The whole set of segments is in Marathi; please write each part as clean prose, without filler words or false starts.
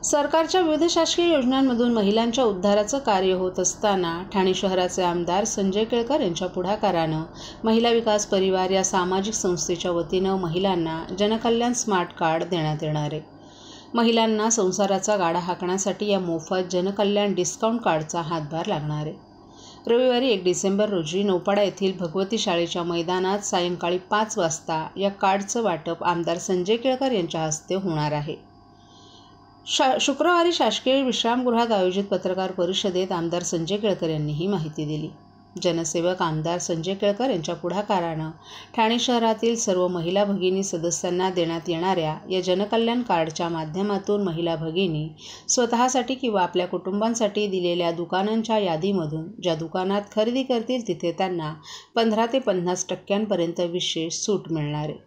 सरकारच्या विविध शासकीय योजनांमधून महिलांच्या उद्धाराचं कार्य होत असताना ठाणे शहराचे आमदार संजय केळकर यांच्या पुढाकारानं महिला विकास परिवार या सामाजिक संस्थेच्या वतीनं महिलांना जनकल्याण स्मार्ट कार्ड देण्यात येणार आहे। महिलांना संसाराचा गाडा हाकण्यासाठी या मोफत जनकल्याण डिस्काउंट कार्डचा हातभार लागणार आहे। रविवारी 1 डिसेंबर रोजी नौपाडा येथील भगवती शाळेच्या मैदानात सायंकाळी 5 वाजता या कार्डचं वाटप आमदार संजय केळकर यांच्या हस्ते होणार आहे। शुक्रवारी शासकीय विश्रामगृहात आयोजित पत्रकार परिषदेत आमदार संजय केळकर यांनी ही माहिती दिली। जनसेवक आमदार संजय केळकर यांच्या पुढाकारानं ठाणे शहरातील सर्व महिला भगिनी सदस्यांना देण्यात येणाऱ्या या जनकल्याण कार्डच्या माध्यमातून महिला भगिनी स्वतःसाठी किंवा आपल्या कुटुंबांसाठी दिलेल्या दुकानांच्या यादीमधून ज्या दुकानात खरेदी करतील तिथे त्यांना 15 ते 50% विशेष सूट मिळणार आहे।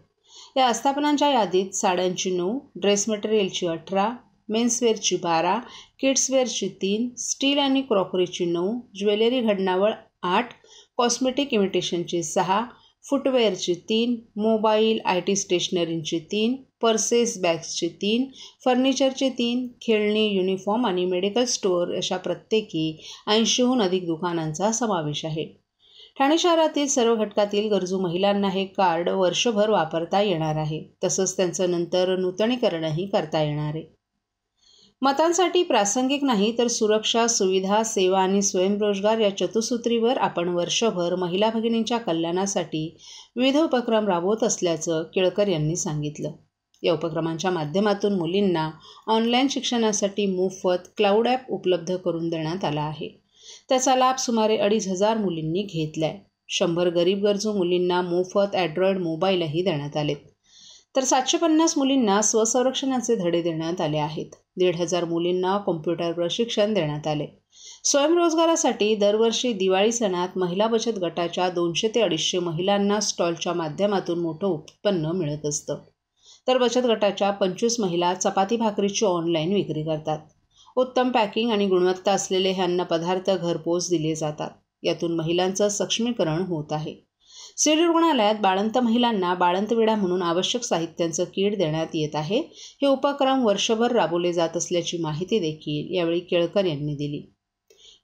या आस्थापनांच्या यादीत साड्यांची 9, ड्रेस मटेरियलची 18, मेन्सवेअरची 12, किड्सवेअरची 3, स्टील आणि क्रॉकरीची 9, ज्वेलरी घडणावळ 8, कॉस्मेटिक इमिटेशनची 6, फुटवेअरची 3, मोबाईल IT स्टेशनरीची 3, पर्सेस बॅग्सची 3, फर्निचरची 3, खेळणी, युनिफॉर्म आणि मेडिकल स्टोअर अशा प्रत्येकी 80हून अधिक दुकानांचा समावेश आहे। ठाणे शहरातील सर्व घटकातील गरजू महिलांना हे कार्ड वर्षभर वापरता येणार आहे। तसंच त्यांचं नंतर नूतनीकरणही करता येणार आहे। मतांसाठी प्रासंगिक नाही तर सुरक्षा, सुविधा, सेवा आणि स्वयंरोजगार या चतुसूत्रीवर आपण वर्षभर महिला भगिनींच्या कल्याणासाठी विविध उपक्रम राबवत असल्याचं केळकर यांनी सांगितलं। या उपक्रमांच्या माध्यमातून मुलींना ऑनलाईन शिक्षणासाठी मोफत क्लाउड ॲप उपलब्ध करून देण्यात आला आहे। त्याचा लाभ सुमारे 2,500 मुलींनी घेतलाय। 100 गरीब गरजू मुलींना मोफत अँड्रॉइड मोबाईलही देण्यात आलेत, तर 750 मुलींना स्वसंरक्षणाचे धडे देण्यात आले आहेत। 1,500 मुलींना कॉम्प्युटर प्रशिक्षण देण्यात आले। स्वयंरोजगारासाठी दरवर्षी दिवाळी सणात महिला बचत गटाच्या 200 ते 250 महिलांना स्टॉलच्या माध्यमातून मोठं उत्पन्न मिळत असतं, तर बचत गटाच्या 25 महिला चपाती भाकरीची ऑनलाईन विक्री करतात। उत्तम पॅकिंग आणि गुणवत्ता असलेले हे अन्नपदार्थ घरपोच दिले जातात। यातून महिलांचं सक्षमीकरण होत आहे। सिव्हिल रुग्णालयात बाळंत महिलांना बाळंतविडा म्हणून आवश्यक साहित्यांचं किट देण्यात येत आहे। हे उपक्रम वर्षभर राबवले जात असल्याची माहिती देखील यावेळी केळकर यांनी दिली।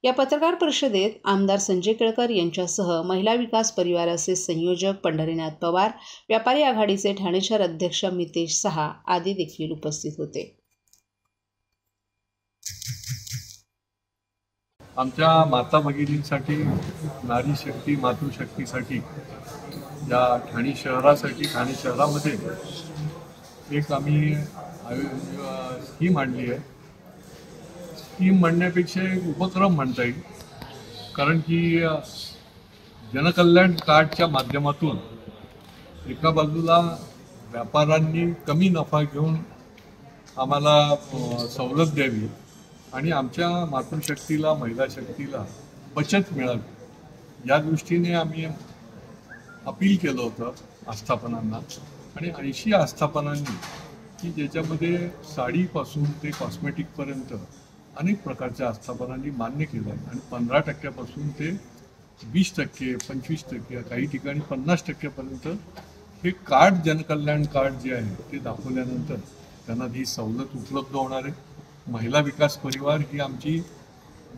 या पत्रकार परिषदेत आमदार संजय केळकर यांच्यासह महिला विकास परिवाराचे संयोजक पंढरीनाथ पवार, व्यापारी आघाडीचे ठाणे शहर अध्यक्ष मितेश सहा आदी देखील उपस्थित होते। आमच्या माता भगिनींसाठी, नारी शक्ती, मातृशक्तीसाठी या ठाणे शहरामध्ये एक आम्ही स्कीम आणली आहे। स्कीम म्हणण्यापेक्षा एक उपक्रम म्हणता येईल, कारण की जनकल्याण कार्डच्या माध्यमातून एका बाजूला व्यापाऱ्यांनी कमी नफा घेऊन आम्हाला सवलत द्यावी आणि आमच्या मातृशक्तीला, महिला शक्तीला बचत मिळावी, या दृष्टीने आम्ही अपील केलं होतं आस्थापनांना। आणि 80 आस्थापनांनी की ज्याच्यामध्ये साडीपासून ते कॉस्मेटिकपर्यंत अनेक प्रकारच्या आस्थापनांनी मान्य केलं आहे। आणि 15% ते 20%, 25%, काही ठिकाणी 50% हे कार्ड, जनकल्याण कार्ड जे आहे ते दाखवल्यानंतर त्यांना ही सवलत उपलब्ध होणार आहे। महिला विकास परिवार ही आमची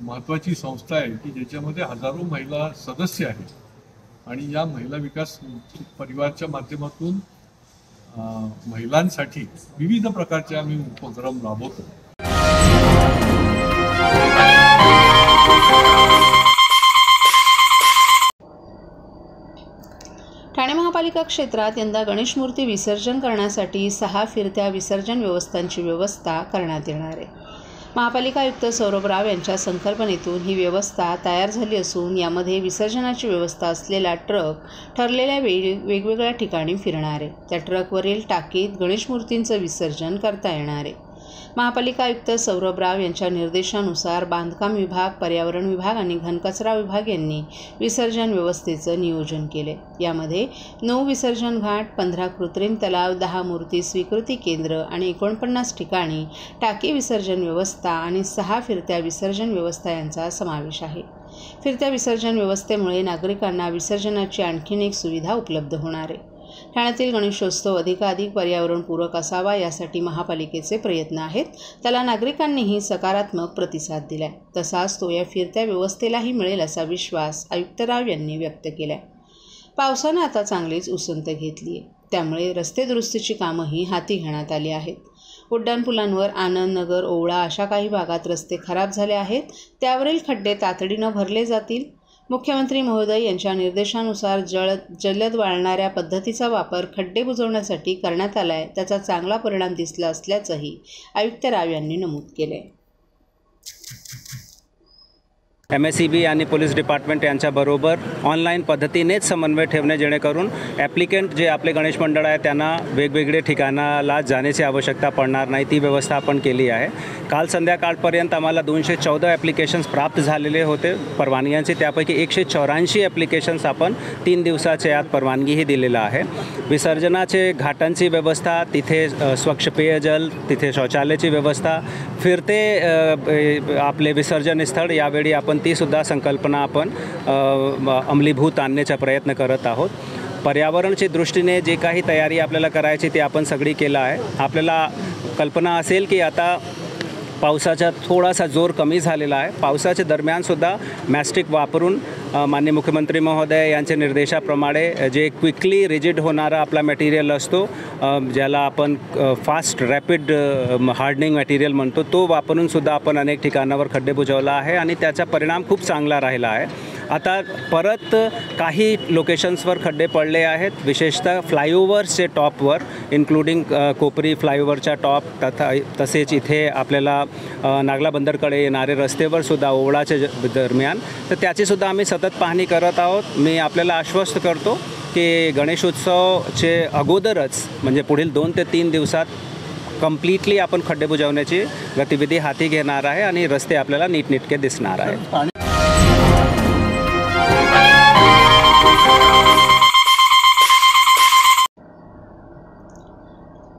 महत्त्वाची संस्था आहे की ज्याच्यामध्ये हजारो महिला सदस्य आहेत आणि या महिला विकास परिवारच्या माध्यमातून महिलांसाठी विविध प्रकारचे आम्ही उपक्रम राबवतो। ठाणे महापालिका क्षेत्रात यंदा गणेश मूर्ती विसर्जन करण्यासाठी 6 फिरत्या विसर्जन व्यवस्थांची व्यवस्था करण्यात येणार आहे। महापालिका आयुक्त सौरभ राव यांच्या संकल्पनेतून ही व्यवस्था तयार झाली असून यामध्ये विसर्जनाची व्यवस्था असलेला ट्रक ठरलेल्या वेगवेगळ्या ठिकाणी फिरणार आहे। त्या ट्रकवरील टाकीत गणेश मूर्तींचं विसर्जन करता येणार आहे। महापालिका आयुक्त सौरभ राव यांच्या निर्देशानुसार बांधकाम विभाग, पर्यावरण विभाग आणि घनकचरा विभाग यांनी विसर्जन व्यवस्थेचं नियोजन केले। यामध्ये 9 विसर्जन घाट, 15 कृत्रिम तलाव, 10 मूर्ती स्वीकृती केंद्र आणि 49 ठिकाणी टाकी विसर्जन व्यवस्था आणि 6 फिरत्या विसर्जन व्यवस्था यांचा समावेश आहे। फिरत्या विसर्जन व्यवस्थेमुळे नागरिकांना विसर्जनाची आणखीन एक सुविधा उपलब्ध होणार आहे। ठाण्यातील गणेशोत्सव अधिकाधिक पर्यावरणपूरक असावा यासाठी महापालिकेचे प्रयत्न आहेत. त्याला नागरिकांनीही सकारात्मक प्रतिसाद दिलाय. तसाच तो या फिरत्या व्यवस्थेलाही मिळेल असा विश्वास आयुक्त राव यांनी व्यक्त केलाय. पावसानं आता चांगलीच उसंत घेतली आहे, त्यामुळे रस्ते दुरुस्तीची कामंही हाती घेण्यात आली आहेत. उड्डाणपुलांवर आनंदनगर, ओवळा अशा काही भागात रस्ते खराब झाले आहेत. त्यावरील खड्डे तातडीनं भरले जातील. मुख्यमंत्री महोदय यांच्या निर्देशानुसार जलद वाळणाऱ्या पद्धतीचा वापर खड्डे बुजवण्यासाठी करण्यात आला आहे. त्याचा चांगला परिणाम दिसला असल्याचंही आयुक्त राव यांनी नमूद केले. MSEB आणि पोलीस डिपार्टमेंट यांच्याबरोबर ऑनलाईन पद्धतीनेच समन्वय ठेवणे, जेणेकरून ॲप्लिकंट जे आपले गणेश मंडळ आहे त्यांना वेगवेगळे ठिकाणाला जाण्याची आवश्यकता पडणार नाही, ती व्यवस्था आपण केली आहे. काल संध्याकाळपर्यंत आम्हाला 214 ॲप्लिकेशन्स प्राप्त झालेले होते परवानग्यांचे. त्यापैकी 184 ॲप्लिकेशन्स आपण 3 दिवसाच्या आत परवानगीही दिलेलं आहे. विसर्जनाचे घाटांची व्यवस्था, तिथे स्वच्छ पेयजल, तिथे शौचालयाची व्यवस्था, फिरते आपले विसर्जन स्थळ, यावेळी आपण ती सुद्धा संकल्पना आपण अंमलीभूत आणण्याचा प्रयत्न करत आहोत. पर्यावरणच्या दृष्टीने जे काही तयारी आपल्याला करायची ती आपण सगळी केलं आहे. आपल्याला कल्पना असेल की आता पावसाचा थोडासा जोर कमी झालेला आहे. पावसाच्या दरम्यानसुद्धा मॅस्टिक वापरून माननीय मुख्यमंत्री महोदय यांच्या निर्देशाप्रमाणे जे क्विकली रिजिड होणारा आपला मटेरियल असतो, ज्याला आपण फास्ट रॅपिड हार्डनिंग मटेरियल म्हणतो, तो वापरूनसुद्धा आपण अनेक ठिकाणावर खड्डे बुजवला आहे आणि त्याचा परिणाम खूप चांगला राहिला आहे. आता परत काही लोकेशन्सवर खड्डे पडले आहेत, विशेषतः फ्लायओव्हर्सचे टॉपवर, इन्क्लुडिंग कोपरी फ्लायओव्हरच्या टॉप, तसेच इथे आपल्याला नागला बंदरकडे येणारे रस्त्यावर सुद्धा ओवळाच्या दरम्यान, तर त्याचीसुद्धा आम्ही सतत पाहणी करत आहोत. मी आपल्याला आश्वस्त करतो की गणेशोत्सवचे अगोदरच, म्हणजे पुढील 2 ते 3 दिवसात कम्प्लिटली आपण खड्डे बुजवण्याची गतिविधी हाती घेणार आहे आणि रस्ते आपल्याला नीटनेटके दिसणार आहे.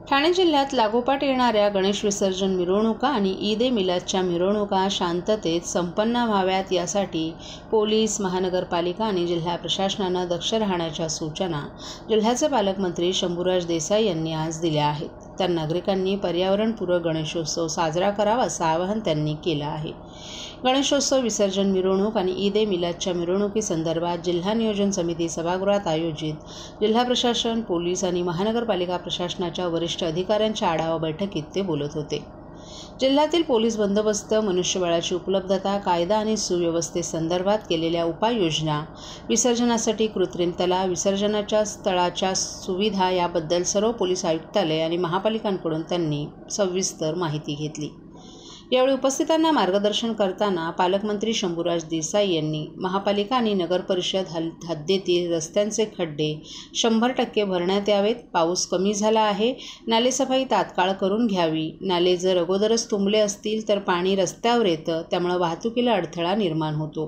ठाणे जिल्ह्यात लागोपाठ येणाऱ्या गणेश विसर्जन मिरवणुका आणि ईद ए मिलादच्या मिरवणुका शांततेत संपन्न व्हाव्यात यासाठी पोलीस, महानगरपालिका आणि जिल्हा प्रशासनानं दक्ष राहण्याच्या सूचना जिल्ह्याचे पालकमंत्री शंभूराज देसाई यांनी आज दिल्या आहेत. तर नागरिकांनी पर्यावरणपूरक गणेशोत्सव साजरा करावा असं आवाहन त्यांनी केलं आहे. गणेशोत्सव, विसर्जन मिरवणूक आणि ईद ए मिलादच्या मिरवणुकीसंदर्भात जिल्हा नियोजन समिती सभागृहात आयोजित जिल्हा प्रशासन, पोलीस आणि महानगरपालिका प्रशासनाच्या वरिष्ठ अधिकाऱ्यांच्या आढावा बैठकीत ते बोलत होते. जिल्ह्यातील पोलीस बंदोबस्त, मनुष्यबळाची उपलब्धता, कायदा आणि सुव्यवस्थेसंदर्भात केलेल्या उपाययोजना, विसर्जनासाठी कृत्रिम तलाव, विसर्जनाच्या स्थळाच्या सुविधा याबद्दल सर्व पोलीस आयुक्तालय आणि महापालिकांकडून त्यांनी सविस्तर माहिती घेतली. यावेळी उपस्थितांना मार्गदर्शन करताना पालकमंत्री शंभूराज देसाई यांनी महापालिका आणि नगरपरिषद हद्दीतील रस्त्यांचे खड्डे 100% भरण्यात यावेत. पाऊस कमी झाला आहे, नालेसफाई तात्काळ करून घ्यावी. नाले जर अगोदरच तुंबले असतील तर पाणी रस्त्यावर येतं, त्यामुळे वाहतुकीला अडथळा निर्माण होतो.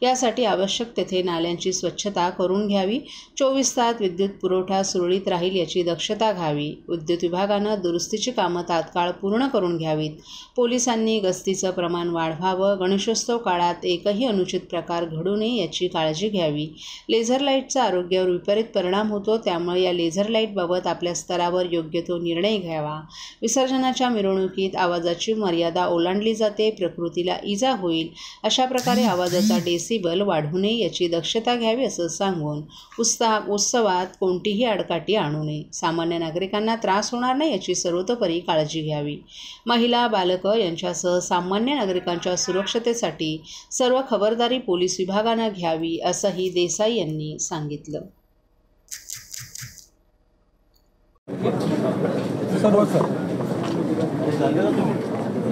यासाठी आवश्यक तेथे नाल्यांची स्वच्छता करून घ्यावी. 24 तास विद्युत पुरवठा सुरळीत राहील याची दक्षता घ्यावी. विद्युत विभागानं दुरुस्तीची कामं तात्काळ पूर्ण करून घ्यावीत. पोलिसांनी गस्तीचं प्रमाण वाढवावं. गणेशोत्सव काळात एकही अनुचित प्रकार घडू नये याची काळजी घ्यावी. लेझर लाईटचा आरोग्यावर विपरीत परिणाम होतो, त्यामुळे या लेझर लाईटबाबत आपल्या स्तरावर योग्य तो निर्णय घ्यावा. विसर्जनाच्या मिरवणुकीत आवाजाची मर्यादा ओलांडली जाते, प्रकृतीला इजा होईल अशा प्रकारे आवाजाचा डेसिबल वाढू नये याची दक्षता घ्यावी असं सांगून उत्सवात कोणतीही आडकाठी आणू नये. सामान्य नागरिकांना त्रास होणार नाही याची सर्वतोपरी काळजी घ्यावी. महिला, बालकं यांच्यासह सामान्य नागरिकांच्या सुरक्षतेसाठी सर्व खबरदारी पोलीस विभागानं घ्यावी असंही देसाई यांनी सांगितलं.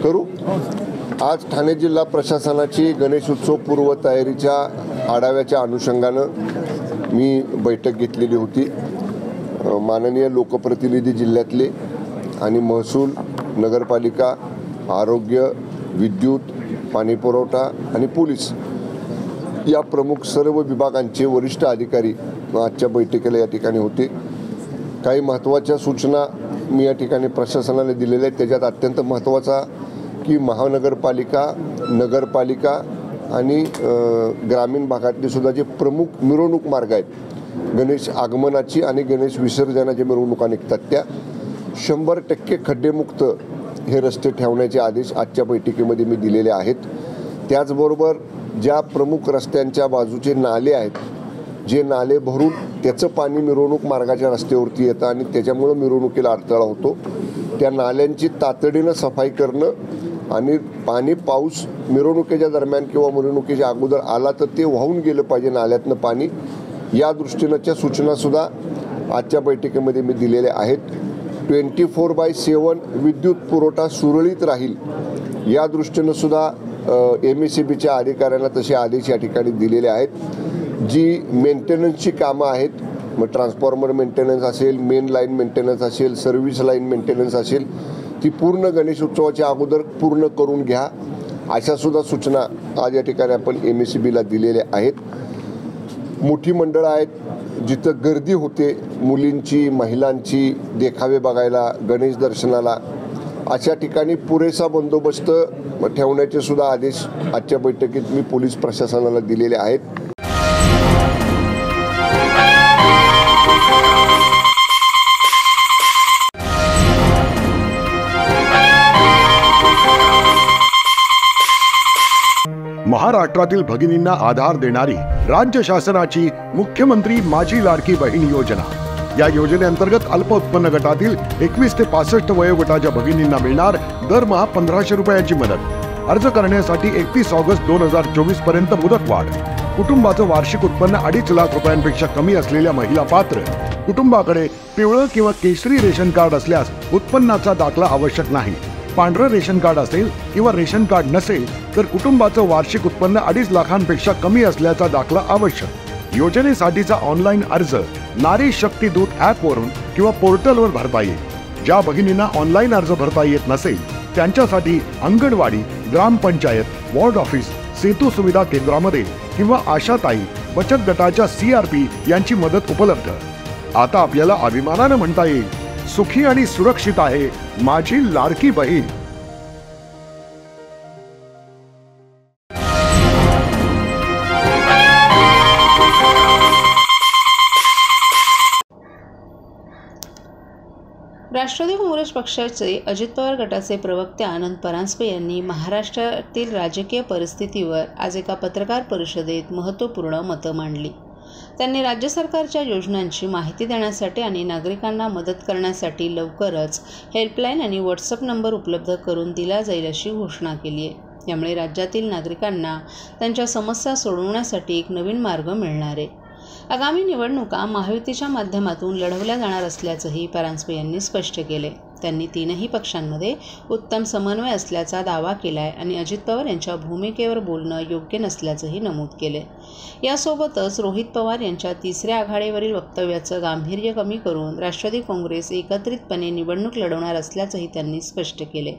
करू आज ठाणे जिल्हा प्रशासनाची गणेशोत्सव पूर्वतयारीच्या आढाव्याच्या अनुषंगानं मी बैठक घेतलेली होती. माननीय लोकप्रतिनिधी जिल्ह्यातले आणि महसूल, नगरपालिका, आरोग्य, विद्युत, पाणीपुरवठा आणि पोलीस या प्रमुख सर्व विभागांचे वरिष्ठ अधिकारी आजच्या बैठकीला या ठिकाणी होते. काही महत्त्वाच्या सूचना मी या ठिकाणी प्रशासनाने दिलेल्या आहेत. त्याच्यात अत्यंत महत्त्वाचा की महानगरपालिका, नगरपालिका आणि ग्रामीण भागातले सुद्धा जे प्रमुख मिरवणूक मार्ग आहेत गणेश आगमनाची आणि गणेश विसर्जनाच्या मिरवणुका निघतात त्या 100% खड्डेमुक्त हे रस्ते ठेवण्याचे आदेश आजच्या बैठकीमध्ये मी दिलेले आहेत. त्याचबरोबर ज्या प्रमुख रस्त्यांच्या बाजूचे नाले आहेत, जे नाले भरून त्याचं पाणी मिरवणूक मार्गाच्या रस्त्यावरती येतं आणि त्याच्यामुळं मिरवणुकीला अडथळा होतो, त्या नाल्यांची तातडीनं सफाई करणं आणि पाणी पाऊस मिरवणुकीच्या दरम्यान किंवा मिरवणुकीच्या अगोदर आला तर ते वाहून गेलं पाहिजे नाल्यातनं पाणी, या दृष्टीनंच्या सूचनासुद्धा आजच्या बैठकीमध्ये मी दिलेल्या आहेत. 24/7 विद्युत पुरवठा सुरळीत राहील या दृष्टीनं सुद्धा MSEBच्या अधिकाऱ्यांना तसे आदेश या ठिकाणी दिलेले आहेत. जी मेंटेनन्सची कामं आहेत, मग ट्रान्सफॉर्मर मेंटेनन्स असेल, मेन लाईन मेंटेनन्स असेल, सर्व्हिस लाईन मेंटेनन्स असेल, ती पूर्ण गणेश उत्सवाच्या अगोदर पूर्ण करून घ्या, अशा सुद्धा सूचना आज या ठिकाणी आपण MSEBला दिलेल्या आहेत. मोठी मंडळं आहेत जिथं गर्दी होते, मुलींची महिलांची देखावे बघायला, गणेश दर्शनाला, अशा ठिकाणी पुरेसा बंदोबस्त ठेवण्याचे सुद्धा आदेश आजच्या बैठकीत मी पोलीस प्रशासनाला दिलेले आहेत. महाराष्ट्रातील भगिनींना आधार देणारी राज्य शासनाची मुख्यमंत्री माझी लाडकी बहीण योजना. या योजनेअंतर्गत अल्प उत्पन्न गटातील 21 ते 65 वयोगटाच्या भगिनींना मिळणार दरमहा 1500 रुपयांची मदत. अर्ज करण्यासाठी 31 ऑगस्ट 2024 पर्यंत मुदतवाढ. कुटुंबाचं वार्षिक उत्पन्न 2.5 लाख रुपयांपेक्षा कमी असलेल्या महिला पात्र. कुटुंबाकडे पिवळं किंवा केशरी रेशन कार्ड असल्यास उत्पन्नाचा दाखला आवश्यक नाही. पांढरं रेशन कार्ड असेल किंवा रेशन कार्ड नसेल तर कुटुंबाचं वार्षिक उत्पन्न 2.5 लाखांपेक्षा कमी असल्याचा दाखला आवश्यक. योजनेसाठीचा ऑनलाईन अर्ज नारी शक्ती दूत ॲपवरून किंवा पोर्टलवर भरता येईल. ज्या भगिनींना ऑनलाईन अर्ज भरता येत नसेल त्यांच्यासाठी अंगणवाडी, ग्रामपंचायत, वॉर्ड ऑफिस, सेतू सुविधा केंद्रामध्ये किंवा आशाताई बचत गटाच्या CRP यांची मदत उपलब्ध. आता आपल्याला अभिमानानं म्हणता येईल, सुखी आणि सुरक्षित आहे माझी लाडकी बहीण. राष्ट्रवादी काँग्रेस पक्षाचे अजित पवार गटाचे प्रवक्ते आनंद परांजपे यांनी महाराष्ट्रातील राजकीय परिस्थितीवर आज एका पत्रकार परिषदेत महत्त्वपूर्ण मतं मांडली. त्यांनी राज्य सरकारच्या योजनांची माहिती देण्यासाठी आणि नागरिकांना मदत करण्यासाठी लवकरच हेल्पलाईन आणि व्हॉट्सअप नंबर उपलब्ध करून दिला जाईल अशी घोषणा केली आहे. यामुळे राज्यातील नागरिकांना त्यांच्या समस्या सोडवण्यासाठी एक नवीन मार्ग मिळणार आहे. आगामी निवडणुका महायुतीच्या माध्यमातून लढवल्या जाणार असल्याचंही परांजपे यांनी स्पष्ट केले. त्यांनी तीनही पक्षांमध्ये उत्तम समन्वय असल्याचा दावा केला आहे आणि अजित पवार यांच्या भूमिकेवर बोलणं योग्य नसल्याचंही नमूद केले. यासोबतच रोहित पवार यांच्या तिसऱ्या आघाडीवरील वक्तव्याचं गांभीर्य कमी करून राष्ट्रवादी काँग्रेस एकत्रितपणे निवडणूक लढवणार असल्याचंही त्यांनी स्पष्ट केले.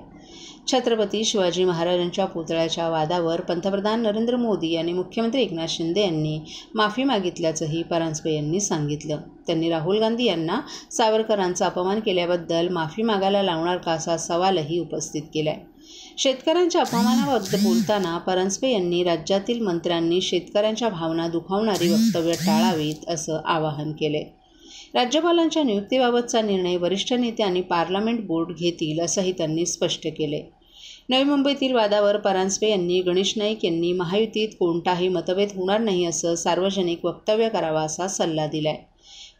छत्रपती शिवाजी महाराजांच्या पुतळ्याच्या वादावर पंतप्रधान नरेंद्र मोदी आणि मुख्यमंत्री एकनाथ शिंदे यांनी माफी मागितल्याचंही परांजपे यांनी सांगितलं. त्यांनी राहुल गांधी यांना सावरकरांचा अपमान केल्याबद्दल माफी मागायला लावणार का असा सवालही उपस्थित केलाय. शेतकऱ्यांच्या अपमानाबद्दल बोलताना परांजपे यांनी राज्यातील मंत्र्यांनी शेतकऱ्यांच्या भावना दुखावणारी वक्तव्य टाळावीत असं आवाहन केले. राज्यपालांच्या नियुक्तीबाबतचा निर्णय वरिष्ठ नेते आणि पार्लमेंट बोर्ड घेतील असंही त्यांनी स्पष्ट केले. नवी मुंबईतील वादावर परांजपे यांनी गणेश नाईक यांनी महायुतीत कोणताही मतभेद होणार नाही असं सार्वजनिक वक्तव्य करावं असा सल्ला दिलाय.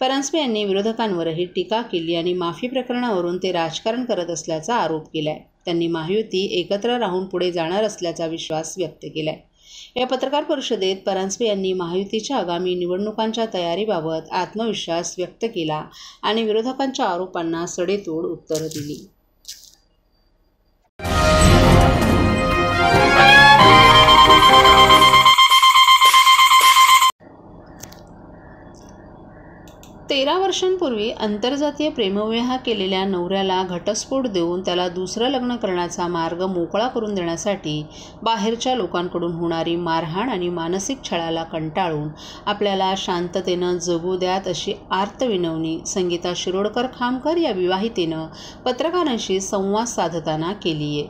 परांजपे यांनी विरोधकांवरही टीका केली आणि माफी प्रकरणावरून ते राजकारण करत असल्याचा आरोप केलाय. त्यांनी महायुती एकत्र राहून पुढे जाणार असल्याचा विश्वास व्यक्त केलाय. या पत्रकार परिषदेत परांजपे यांनी महायुतीच्या आगामी निवडणुकांच्या तयारीबाबत आत्मविश्वास व्यक्त केला आणि विरोधकांच्या आरोपांना सडेतोड उत्तरं दिली. तेरा वर्षांपूर्वी आंतरजातीय प्रेमविवाह केलेल्या नवऱ्याला घटस्फोट देऊन त्याला दुसरं लग्न करण्याचा मार्ग मोकळा करून देण्यासाठी बाहेरच्या लोकांकडून होणारी मारहाण आणि मानसिक छळाला कंटाळून आपल्याला शांततेनं जगू द्यात अशी आर्तविनवणी संगीता शिरोडकर खामकर या विवाहितेनं पत्रकारांशी संवाद साधताना केली आहे.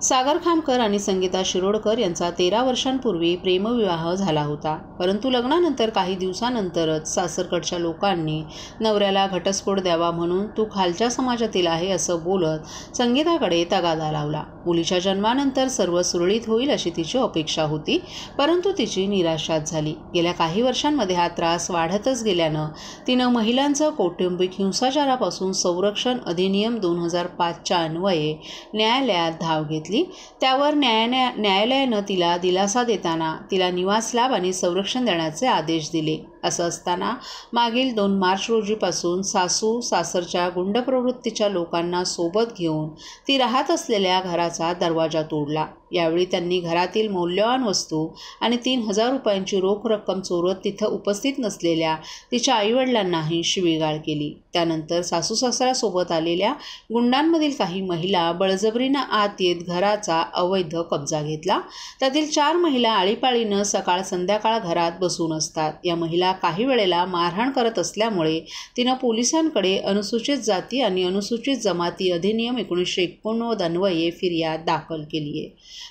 सागर खामकर आणि संगीता शिरोडकर यांचा 13 वर्षांपूर्वी प्रेमविवाह झाला होता. परंतु लग्नानंतर काही दिवसानंतरच सासरकडच्या लोकांनी नवऱ्याला घटस्फोट द्यावा म्हणून तू खालच्या समाजातील आहे असं बोलत संगीताकडे तगादा लावला. मुलीच्या जन्मानंतर सर्व सुरळीत होईल अशी तिची अपेक्षा होती, परंतु तिची निराशाच झाली. गेल्या काही वर्षांमध्ये हा त्रास वाढतच गेल्यानं तिनं महिलांचं कौटुंबिक हिंसाचारापासून संरक्षण अधिनियम 2005च्या अन्वये न्यायालयात धाव घेतली. त्यावर न्यायालयानं तिला दिलासा देताना तिला निवास लाभ आणि संरक्षण देण्याचे आदेश दिले. असं असताना मागील 2 मार्च रोजीपासून सासू सासरच्या गुंड प्रवृत्तीच्या लोकांना सोबत घेऊन ती राहत असलेल्या घराचा दरवाजा तोडला. यावेळी त्यांनी घरातील मौल्यवान वस्तू आणि 3,000 रुपयांची रोख रक्कम चोरत तिथं उपस्थित नसलेल्या तिच्या आईवडिलांनाही शिवीगाळ केली. त्यानंतर सासू सासऱ्यासोबत आलेल्या गुंडांमधील काही महिला बळजबरीनं आत येत घराचा अवैध कब्जा घेतला. त्यातील 4 महिला आळीपाळीनं सकाळ संध्याकाळ घरात बसून असतात. या महिला काही वेळेला मारहाण करत असल्यामुळे तिनं पोलिसांकडे अनुसूचित जाती आणि अनुसूचित जमाती अधिनियम 1989 अन्वये फिर्याद दाखल केली आहे.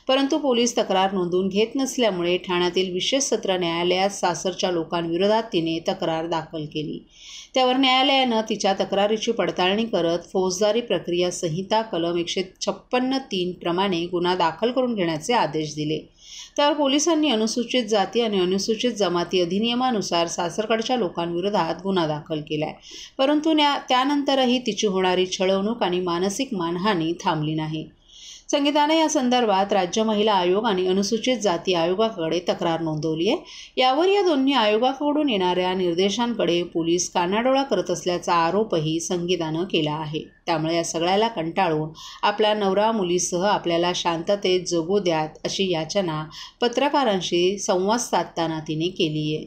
परंतु पोलीस तक्रार नोंदवून घेत नसल्यामुळे ठाण्यातील विशेष सत्र न्यायालयात सासरच्या लोकांविरोधात तिने तक्रार दाखल केली. त्यावर न्यायालयानं तिच्या तक्रारीची पडताळणी करत फौजदारी प्रक्रिया संहिता कलम 156(3) प्रमाणे गुन्हा दाखल करून घेण्याचे आदेश दिले. त्यावर पोलिसांनी अनुसूचित जाती आणि अनुसूचित जमाती अधिनियमानुसार सासरकडच्या लोकांविरोधात गुन्हा दाखल केला आहे. परंतु त्यानंतरही तिची होणारी छळवणूक आणि मानसिक मानहानी थांबली नाही. संगीताने या संदर्भात राज्य महिला आयोग आणि अनुसूचित जाती आयोगाकडे तक्रार नोंदवली आहे. यावर या दोन्ही आयोगाकडून येणाऱ्या निर्देशांकडे पोलीस कानाडोळा करत असल्याचा आरोपही संगीतानं केला आहे. त्यामुळे या सगळ्याला कंटाळून आपला नवरा मुलीसह आपल्याला शांततेत जगू द्यात अशी याचना पत्रकारांशी संवाद साधताना तिने केली आहे.